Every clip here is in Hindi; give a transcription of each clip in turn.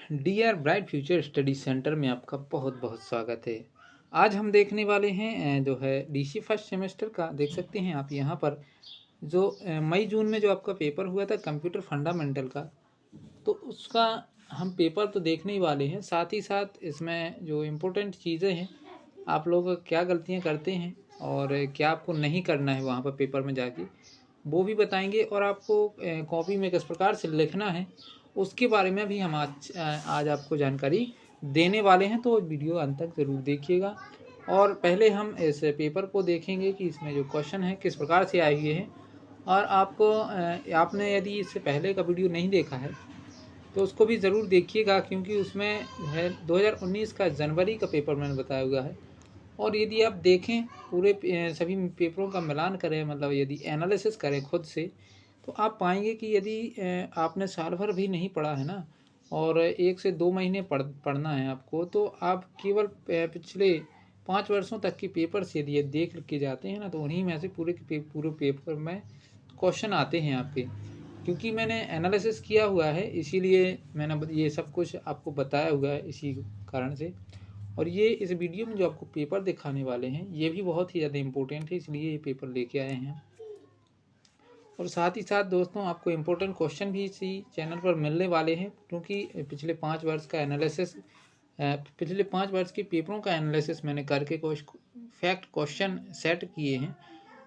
Dear Bright Future Study Centre में आपका बहुत बहुत स्वागत है। आज हम देखने वाले हैं जो है डीसी फर्स्ट सेमेस्टर का। देख सकते हैं आप यहाँ पर जो मई जून में जो आपका पेपर हुआ था कंप्यूटर फंडामेंटल का, तो उसका हम पेपर तो देखने ही वाले हैं। साथ ही साथ इसमें जो इम्पोर्टेंट चीज़ें हैं, आप लोग क्या गलतियाँ करते हैं और क्या आपको नहीं करना है वहाँ पर पेपर में जाके, वो भी बताएंगे। और आपको कॉपी में किस प्रकार से लिखना है उसके बारे में भी हम आज आपको जानकारी देने वाले हैं। तो वीडियो अंत तक ज़रूर देखिएगा। और पहले हम इस पेपर को देखेंगे कि इसमें जो क्वेश्चन है किस प्रकार से आए हुए हैं। और आपको आपने यदि इससे पहले का वीडियो नहीं देखा है तो उसको भी ज़रूर देखिएगा, क्योंकि उसमें है 2019 का जनवरी का पेपर मैंने बताया हुआ है। और यदि आप देखें पूरे सभी पेपरों का मिलान करें, मतलब यदि एनालिसिस करें खुद से, तो आप पाएंगे कि यदि आपने साल भर भी नहीं पढ़ा है ना, और 1 से 2 महीने पढ़ना है आपको, तो आप केवल पिछले 5 वर्षों तक के पेपर से यदि देख के जाते हैं ना, तो उन्हीं में से पूरे पेपर में क्वेश्चन आते हैं आपके। क्योंकि मैंने एनालिसिस किया हुआ है, इसीलिए मैंने ये सब कुछ आपको बताया हुआ है इसी कारण से। और ये इस वीडियो में जो आपको पेपर दिखाने वाले हैं ये भी बहुत ही ज़्यादा इम्पोर्टेंट है, इसलिए ये पेपर लेके आए हैं। और साथ ही साथ दोस्तों आपको इम्पोर्टेंट क्वेश्चन भी इसी चैनल पर मिलने वाले हैं, क्योंकि पिछले 5 वर्ष का एनालिसिस, पिछले 5 वर्ष के पेपरों का एनालिसिस मैंने करके फैक्ट क्वेश्चन सेट किए हैं।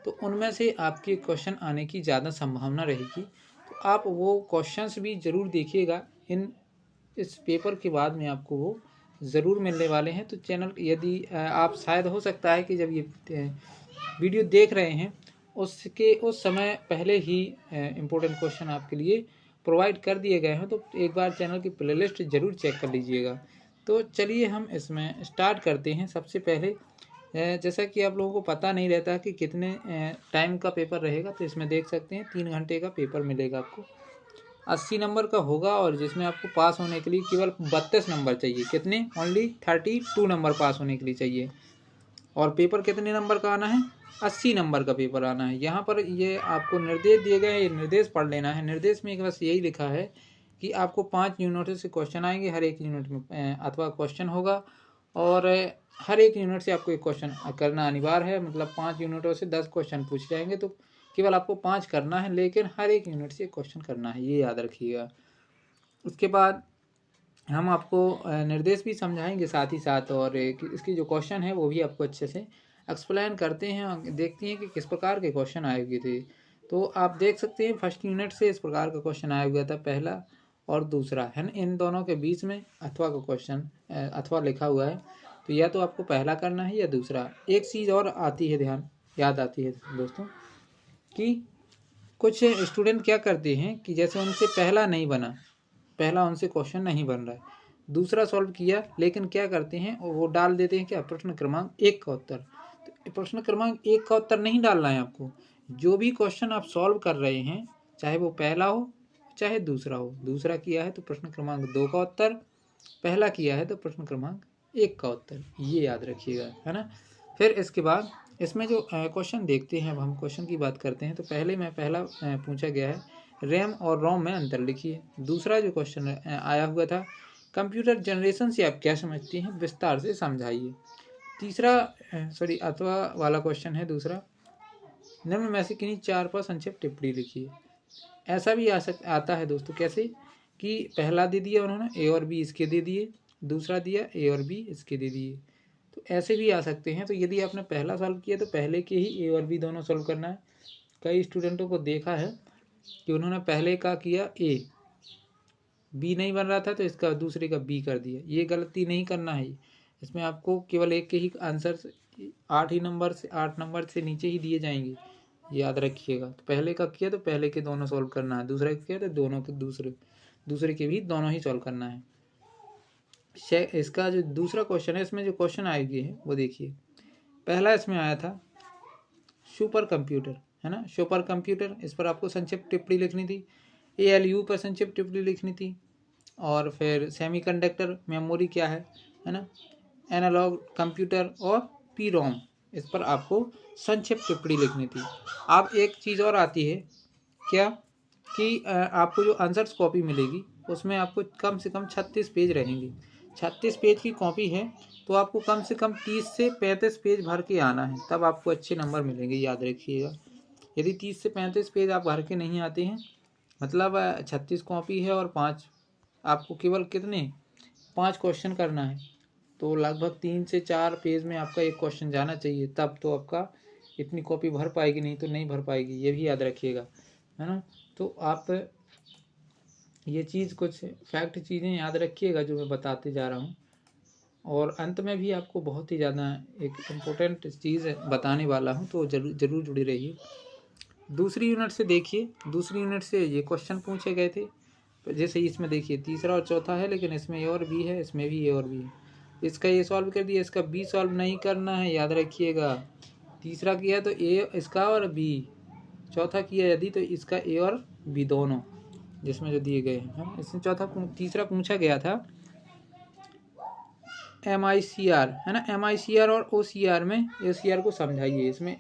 तो उनमें से आपके क्वेश्चन आने की ज़्यादा संभावना रहेगी। तो आप वो क्वेश्चंस भी ज़रूर देखिएगा। इस पेपर के बाद में आपको वो ज़रूर मिलने वाले हैं। तो चैनल यदि आप शायद हो सकता है कि जब ये वीडियो देख रहे हैं उस समय पहले ही इम्पोर्टेंट क्वेश्चन आपके लिए प्रोवाइड कर दिए गए हैं, तो एक बार चैनल की प्लेलिस्ट ज़रूर चेक कर लीजिएगा। तो चलिए हम इसमें स्टार्ट करते हैं। सबसे पहले जैसा कि आप लोगों को पता नहीं रहता कि कितने टाइम का पेपर रहेगा, तो इसमें देख सकते हैं 3 घंटे का पेपर मिलेगा आपको। 80 नंबर का होगा, और जिसमें आपको पास होने के लिए केवल 32 नंबर चाहिए। कितने? ओनली 32 नंबर पास होने के लिए चाहिए। और पेपर कितने नंबर का आना है? 80 नंबर का पेपर आना है। यहाँ पर ये आपको निर्देश दिए गए हैं, ये निर्देश पढ़ लेना है। निर्देश में एक बस यही लिखा है कि आपको 5 यूनिट से क्वेश्चन आएंगे, हर एक यूनिट में अथवा क्वेश्चन होगा, और हर एक यूनिट से आपको एक क्वेश्चन करना अनिवार्य है। मतलब 5 यूनिटों से 10 क्वेश्चन पूछ जाएंगे, तो केवल आपको 5 करना है, लेकिन हर एक यूनिट से क्वेश्चन करना है, ये याद रखिएगा। उसके बाद हम आपको निर्देश भी समझाएंगे साथ ही साथ, और इसकी जो क्वेश्चन है वो भी आपको अच्छे से एक्सप्लेन करते हैं और देखते हैं कि किस प्रकार के क्वेश्चन आए हुए थे। तो आप देख सकते हैं फर्स्ट यूनिट से इस प्रकार का क्वेश्चन आया हुआ था, पहला और दूसरा है ना, इन दोनों के बीच में अथवा का क्वेश्चन अथवा लिखा हुआ है। तो या तो आपको पहला करना है या दूसरा। एक चीज़ और आती है, याद आती है दोस्तों, कि कुछ स्टूडेंट क्या करते हैं कि जैसे उनसे पहला नहीं बना, पहला उनसे क्वेश्चन नहीं बन रहा है, दूसरा सॉल्व किया, लेकिन क्या करते हैं वो डाल देते हैं क्या? प्रश्न क्रमांक 1 का उत्तर। तो प्रश्न क्रमांक 1 का उत्तर नहीं डालना है आपको। जो भी क्वेश्चन आप सॉल्व कर रहे हैं, चाहे वो पहला हो चाहे दूसरा हो, दूसरा किया है तो प्रश्न क्रमांक 2 का उत्तर, पहला किया है तो प्रश्न क्रमांक 1 का उत्तर, ये याद रखिएगा, है ना। फिर इसके बाद इसमें जो क्वेश्चन देखते हैं, अब हम क्वेश्चन की बात करते हैं। तो पहला पूछा गया है रैम और रोम में अंतर लिखिए। दूसरा जो क्वेश्चन आया हुआ था, कंप्यूटर जनरेशन से आप क्या समझते हैं, विस्तार से समझाइए। तीसरा अथवा वाला क्वेश्चन है दूसरा, निम्न में से किन्हीं 4 पर संक्षिप्त टिप्पणी लिखिए। ऐसा भी आता है दोस्तों, कैसे कि पहला दे दिया उन्होंने, ए और बी इसके दे दिए, दूसरा दिया ए और बी इसके दे दिए, तो ऐसे भी आ सकते हैं। तो यदि आपने पहला सॉल्व किया तो पहले के ही ए और बी दोनों सॉल्व करना है। कई स्टूडेंटों को देखा है कि उन्होंने पहले का किया ए, बी नहीं बन रहा था तो इसका दूसरे का बी कर दिया। ये गलती नहीं करना है। इसमें आपको केवल एक के ही आंसर 8 नंबर से नीचे ही दिए जाएंगे, याद रखिएगा। तो पहले का किया तो पहले के दोनों सॉल्व करना है, दूसरे का किया तो दोनों के दूसरे के भी दोनों ही सॉल्व करना है। इसका जो दूसरा क्वेश्चन है, इसमें जो क्वेश्चन आए हुए हैं वो देखिए। पहला इसमें आया था सुपर कंप्यूटर, है ना, सुपर कंप्यूटर, इस पर आपको संक्षिप्त टिप्पणी लिखनी थी। ALU पर संक्षिप्त टिप्पणी लिखनी थी। और फिर सेमीकंडक्टर मेमोरी क्या है ना, एनालॉग कंप्यूटर और PROM, इस पर आपको संक्षिप्त टिप्पणी लिखनी थी। अब एक चीज़ और आती है क्या, कि आपको जो आंसर्स कॉपी मिलेगी उसमें आपको कम से कम 36 पेज रहेंगे। 36 पेज की कॉपी है तो आपको कम से कम 30 से 35 पेज भर के आना है, तब आपको अच्छे नंबर मिलेंगे, याद रखिएगा। यदि 30 से 35 पेज आप भर के नहीं आते हैं, मतलब 36 कॉपी है और 5 आपको केवल कितने 5 क्वेश्चन करना है, तो लगभग 3 से 4 पेज में आपका एक क्वेश्चन जाना चाहिए, तब तो आपका इतनी कॉपी भर पाएगी, नहीं तो नहीं भर पाएगी, ये भी याद रखिएगा, है ना। तो आप ये चीज़ कुछ फैक्ट चीज़ें याद रखिएगा जो मैं बताते जा रहा हूँ। और अंत में भी आपको बहुत ही ज़्यादा एक इम्पोर्टेंट चीज़ बताने वाला हूँ, तो जरूर जुड़ी रहिए। दूसरी यूनिट से देखिए, दूसरी यूनिट से ये क्वेश्चन पूछे गए थे, जैसे इसमें देखिए तीसरा और चौथा है, लेकिन इसमें ए और बी है, इसमें भी ए और बी है। इसका ए सॉल्व कर दिया, इसका बी सॉल्व नहीं करना है, याद रखिएगा। तीसरा किया तो ए इसका और बी, चौथा किया यदि तो इसका ए और बी दोनों, जिसमें जो दिए गए हैं। इसमें तीसरा पूछा गया था MICR, है ना। MICR और OCR में OCR को समझाइए। इसमें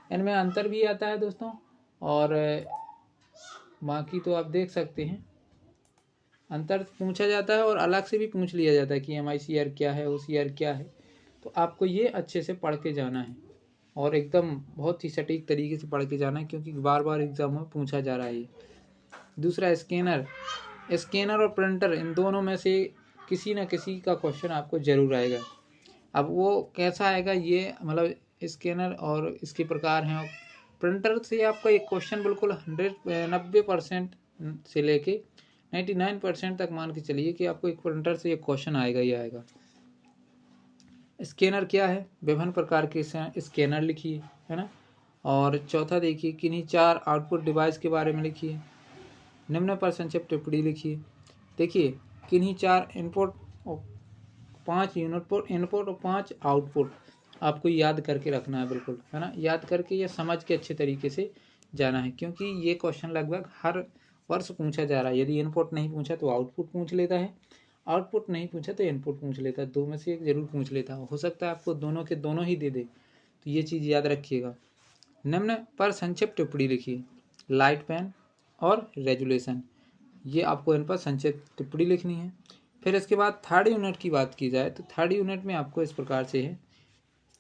इनमें अंतर भी आता है दोस्तों, और बाकी तो आप देख सकते हैं अंतर पूछा जाता है और अलग से भी पूछ लिया जाता है कि MICR क्या है, OCR क्या है। तो आपको ये अच्छे से पढ़ के जाना है और एकदम बहुत ही सटीक तरीके से पढ़ के जाना है, क्योंकि बार बार एग्जाम में पूछा जा रहा है ये। दूसरा स्कैनर और प्रिंटर, इन दोनों में से किसी न किसी का क्वेश्चन आपको जरूर आएगा। अब वो कैसा आएगा ये, मतलब स्कैनर और इसके प्रकार हैं, प्रिंटर से आपका एक क्वेश्चन बिल्कुल 90% से लेके 99% तक मान के चलिए कि आपको एक प्रिंटर से एक क्वेश्चन आएगा ही आएगा। स्कैनर क्या है, विभिन्न प्रकार के स्कैनर लिखिए, है ना। और चौथा देखिए, किन्हीं 4 आउटपुट डिवाइस के बारे में लिखिए, निम्न पर संक्षिप्त टिप्पणी लिखिए। देखिए, किन्हीं 4 इनपुट और 5 इनपुट और 5 आउटपुट आपको याद करके रखना है, बिल्कुल, है ना। याद करके या समझ के अच्छे तरीके से जाना है, क्योंकि ये क्वेश्चन लगभग हर वर्ष पूछा जा रहा है। यदि इनपुट नहीं पूछा तो आउटपुट पूछ लेता है, आउटपुट नहीं पूछा तो इनपुट पूछ लेता है, दो में से एक जरूर पूछ लेता है। हो सकता है आपको दोनों के दोनों ही दे दे, तो ये चीज़ याद रखिएगा। निम्न पर संक्षिप्त टिप्पणी लिखिए, लाइट पेन और रेजुलेशन, ये आपको इन पर संक्षिप्त टिप्पणी लिखनी है। फिर इसके बाद थर्ड यूनिट की बात की जाए तो थर्ड यूनिट में आपको इस प्रकार से है,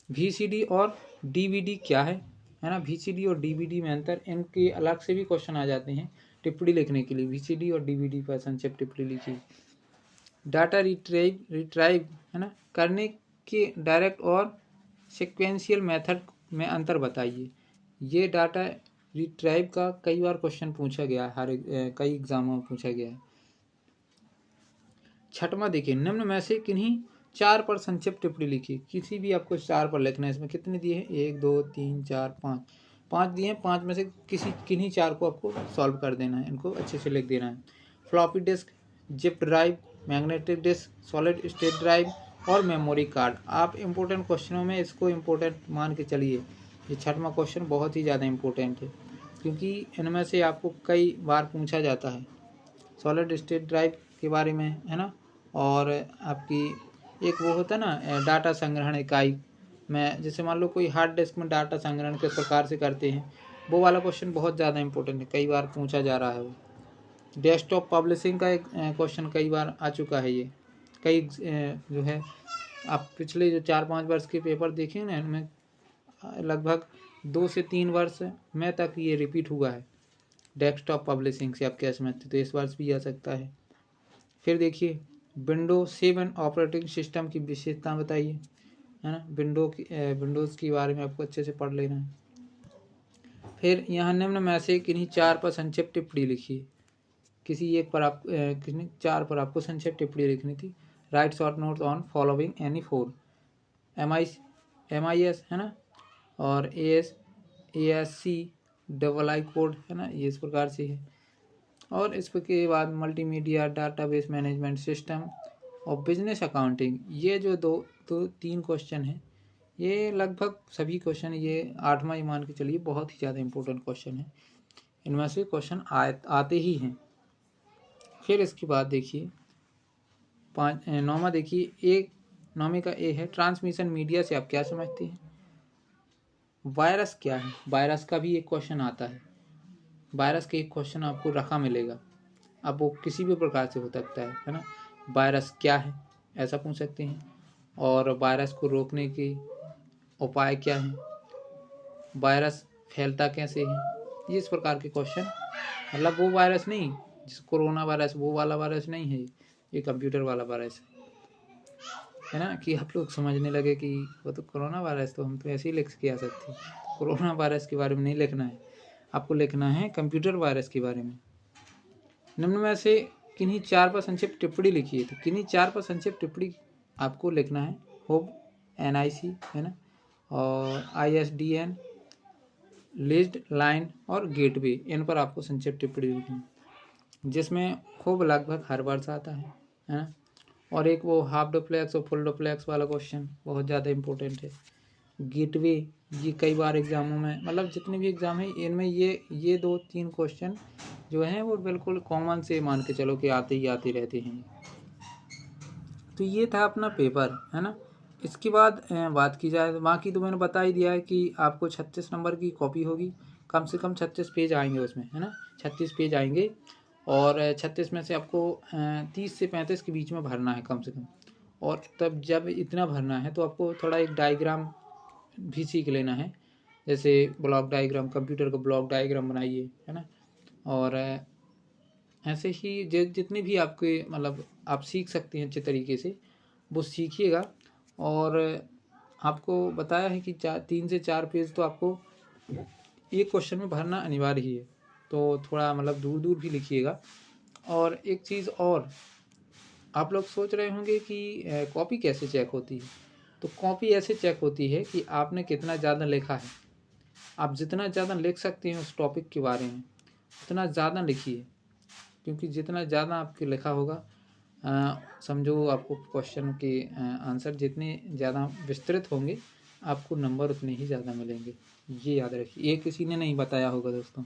VCD और DVD क्या है ना। VCD और DVD में अंतर, इनके अलग से भी क्वेश्चन आ जाते हैं टिप्पणी लिखने के लिए। VCD और DVD पर संक्षिप्त टिप्पणी लिखिए। डाटा रिट्राइव है ना करने के डायरेक्ट और सिक्वेंशियल मेथड में अंतर बताइए। ये डाटा रिट्राइव का कई बार क्वेश्चन पूछा गया है, कई एग्जामों में पूछा गया है। छठवां देखिए, निम्न में से किन्हीं 4 पर संक्षिप्त टिप्पणी लिखिए। किसी भी आपको 4 पर लिखना है। इसमें कितने दिए हैं, 1 2 3 4 5, 5 दिए हैं। 5 में से किन्हीं 4 को आपको सॉल्व कर देना है, इनको अच्छे से लिख देना है। Floppy disk, zip drive, magnetic disk, solid state drive और मेमोरी कार्ड। आप इम्पोर्टेंट क्वेश्चनों में इसको इम्पोर्टेंट मान के चलिए। ये छठवां क्वेश्चन बहुत ही ज़्यादा इम्पोर्टेंट है, क्योंकि इनमें से आपको कई बार पूछा जाता है। सॉलिड स्टेट ड्राइव के बारे में, है ना। और आपकी एक वो होता है ना डाटा संग्रहण इकाई में, जैसे मान लो कोई हार्ड डिस्क में डाटा संग्रहण किस प्रकार से करते हैं, वो वाला क्वेश्चन बहुत ज़्यादा इंपॉर्टेंट है, कई बार पूछा जा रहा है वो। डेस्कटॉप पब्लिशिंग का एक क्वेश्चन कई बार आ चुका है। ये कई जो है, आप पिछले जो 4-5 वर्ष के पेपर देखें ना, इनमें लगभग 2 से 3 वर्ष में तक ये रिपीट हुआ है। डेस्कटॉप पब्लिशिंग से आप क्या समझते, तो इस वर्ष भी आ सकता है। फिर देखिए, विंडोज 7 ऑपरेटिंग सिस्टम की विशेषता बताइए, है ना। विंडोज़ के बारे में आपको अच्छे से पढ़ लेना है। फिर यहाँ निम्न में से किन्हीं 4 पर संक्षिप्त टिप्पणी लिखिए। किसी एक पर आप किन्हीं 4 पर आपको संक्षिप्त टिप्पणी लिखनी थी। Right short note on following any 4, MIS है ना, और ASC II कोड, है ना, ये इस प्रकार से है। और इसके बाद मल्टीमीडिया, डाटाबेस मैनेजमेंट सिस्टम और बिजनेस अकाउंटिंग, ये जो 2-3 क्वेश्चन हैं, ये लगभग सभी क्वेश्चन, ये 8वां ही मान के चलिए, बहुत ही ज़्यादा इंपॉर्टेंट क्वेश्चन है। इनमें से क्वेश्चन आते ही हैं। फिर इसके बाद देखिए 9वां देखिए, 9वीं का ए है, ट्रांसमिशन मीडिया से आप क्या समझते हैं। वायरस क्या है, वायरस का भी एक क्वेश्चन आता है। वायरस के एक क्वेश्चन आपको रखा मिलेगा। अब वो किसी भी प्रकार से हो सकता है ना। वायरस क्या है, ऐसा पूछ सकते हैं, और वायरस को रोकने के उपाय क्या हैं, वायरस फैलता कैसे है, ये इस प्रकार के क्वेश्चन। मतलब वो वायरस नहीं, जिस कोरोना वायरस वो वाला वायरस नहीं है, ये कंप्यूटर वाला वायरस है ना। कि आप लोग समझने लगे कि वो तो कोरोना वायरस, तो हम तो ऐसे ही लिख के आ सकते हैं। कोरोना वायरस के बारे में नहीं लिखना है, आपको लिखना है कंप्यूटर वायरस के बारे में। निम्न में से किन्हीं 4 पर संक्षिप्त टिप्पणी लिखिए, तो किन्हीं 4 पर संक्षिप्त टिप्पणी आपको लिखना है। होप, NIC है ना, और ISDN, लिस्ट, लाइन और गेटवे, इन पर आपको संक्षिप्त टिप्पणी लिखनी, जिसमें खूब लगभग हर वर्ष आता है ना। और एक वो हाफ डुप्लेक्स और फुल डुप्लेक्स वाला क्वेश्चन बहुत ज़्यादा इंपॉर्टेंट है। गेटवे, ये कई बार एग्जामों में, मतलब जितने भी एग्जाम है इनमें ये 2-3 क्वेश्चन जो हैं वो बिल्कुल कॉमन से मान के चलो कि आते ही आते रहते हैं। तो ये था अपना पेपर है ना। इसके बाद बात की जाए, बाकी तो मैंने बता ही दिया है कि आपको 36 नंबर की कॉपी होगी, कम से कम 36 पेज आएंगे उसमें है ना, 36 पेज आएंगे। और 36 में से आपको 30 से 35 के बीच में भरना है कम से कम। और तब जब इतना भरना है तो आपको थोड़ा एक डायग्राम भी सीख लेना है, जैसे ब्लॉक डायग्राम, कंप्यूटर का ब्लॉक डायग्राम बनाइए है ना। और ऐसे ही जितने भी आपके मतलब आप सीख सकते हैं अच्छे तरीके से, वो सीखिएगा। और आपको बताया है कि 3 से 4 पेज तो आपको एक क्वेश्चन में भरना अनिवार्य ही है, तो थोड़ा मतलब दूर दूर भी लिखिएगा। और एक चीज़ और, आप लोग सोच रहे होंगे कि कॉपी कैसे चेक होती है, तो कॉपी ऐसे चेक होती है कि आपने कितना ज़्यादा लिखा है। आप जितना ज़्यादा लिख सकते हैं उस टॉपिक के बारे में उतना ज़्यादा लिखिए, क्योंकि जितना ज़्यादा आपके लिखा होगा, समझो आपको क्वेश्चन के आंसर जितने ज़्यादा विस्तृत होंगे आपको नंबर उतने ही ज़्यादा मिलेंगे। ये याद रखिए। ये किसी ने नहीं बताया होगा दोस्तों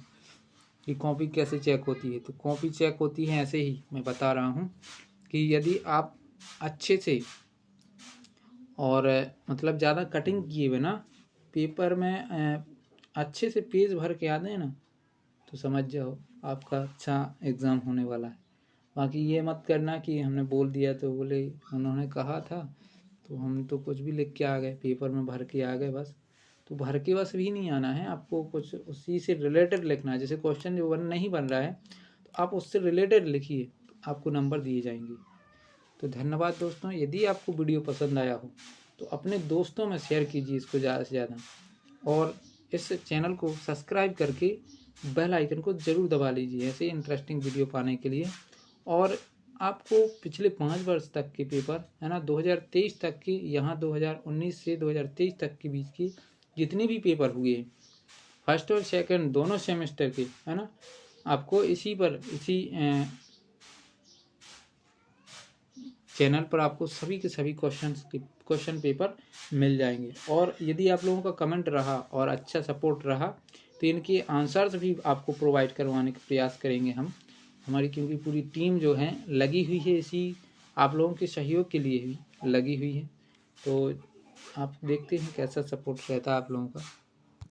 कि कॉपी कैसे चेक होती है। तो कॉपी चेक होती है ऐसे ही, मैं बता रहा हूँ कि यदि आप अच्छे से और मतलब ज़्यादा कटिंग किए बिना पेपर में अच्छे से पेज भर के आ दें ना, तो समझ जाओ आपका अच्छा एग्ज़ाम होने वाला है। बाकी ये मत करना कि हमने बोल दिया तो बोले उन्होंने कहा था तो हम तो कुछ भी लिख के आ गए, पेपर में भर के आ गए बस। तो भर के बस भी नहीं आना है, आपको कुछ उसी से रिलेटेड लिखना है। जैसे क्वेश्चन जो नहीं बन रहा है तो आप उससे रिलेटेड लिखिए, तो आपको नंबर दिए जाएंगे। तो धन्यवाद दोस्तों। यदि आपको वीडियो पसंद आया हो तो अपने दोस्तों में शेयर कीजिए इसको ज़्यादा से ज़्यादा, और इस चैनल को सब्सक्राइब करके बेल आइकन को ज़रूर दबा लीजिए ऐसे इंटरेस्टिंग वीडियो पाने के लिए। और आपको पिछले 5 वर्ष तक के पेपर है ना, 2023 तक के, यहाँ 2019 से 2023 तक के बीच के जितने भी पेपर हुए हैं फर्स्ट और सेकंड दोनों सेमेस्टर के है ना, आपको इसी चैनल पर आपको सभी के सभी क्वेश्चन पेपर मिल जाएंगे। और यदि आप लोगों का कमेंट रहा और अच्छा सपोर्ट रहा तो इनके आंसर्स भी आपको प्रोवाइड करवाने का प्रयास करेंगे हम। हमारी क्योंकि पूरी टीम जो है लगी हुई है इसी आप लोगों के सहयोग के लिए भी लगी हुई है। तो आप देखते हैं कैसा सपोर्ट रहता है आप लोगों का।